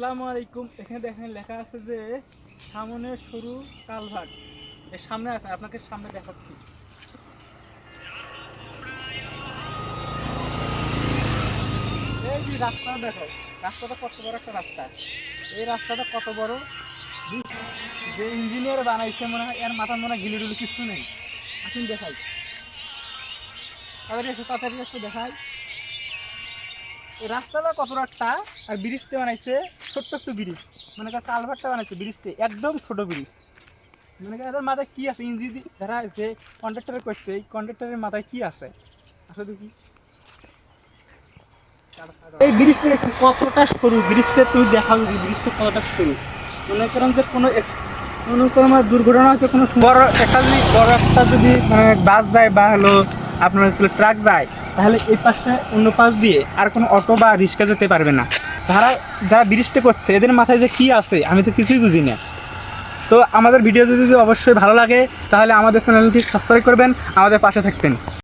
আসসালামু আলাইকুম। এখানে দেখেন লেখা আছে যে সামনে সরু কালভার্ট, এর সামনে আছে, আপনাকে সামনে দেখাচ্ছি। এই যে রাস্তাটা দেখো, রাস্তাটা কত বড় একটা রাস্তা। এই রাস্তাটা কত বড়, যে ইঞ্জিনিয়ার বানাইছে মনে হয় এর মাথার মনে হয় গিলি টুলি কিছু নেই। আসুন দেখাই, তাড়াতাড়ি এসে দেখাই এই রাস্তাটা কত একটা। আর ব্রিজটা বানাইছে ছোট্ট একটু ব্রিজ, মানে কালভার্টটা বানাইছে ব্রিজটা একদম ছোট ব্রিজ। মানে এদের মাথায় কি আছে, ইঞ্জিন যারা যে কন্ট্রাক্টর করছে এই কন্ট্রাক্টরের মাথায় কি আছে আসলে দেখি। এই ব্রিজটা কতটা সরু, ব্রিজটা তুমি দেখাও যে ব্রিজটা কতটা সরু। মনে করেন যে কোনো দুর্ঘটনা হচ্ছে, কোনো বড় একটা যদি বড় একটা যদি মানে বাস যায় বা হলো আপনার হচ্ছিল ট্রাক যায়, তাহলে এই পাশে অন্য পাশ দিয়ে আর কোনো অটো বা রিক্সা যেতে পারবে না। যারা ব্রিজটা করছে এদের মাথায় যে কি আছে আমি তো কিছুই বুঝি না। তো আমাদের ভিডিও যদি অবশ্যই ভালো লাগে তাহলে আমাদের চ্যানেলটি সাবস্ক্রাইব করবেন, আমাদের পাশে থাকবেন।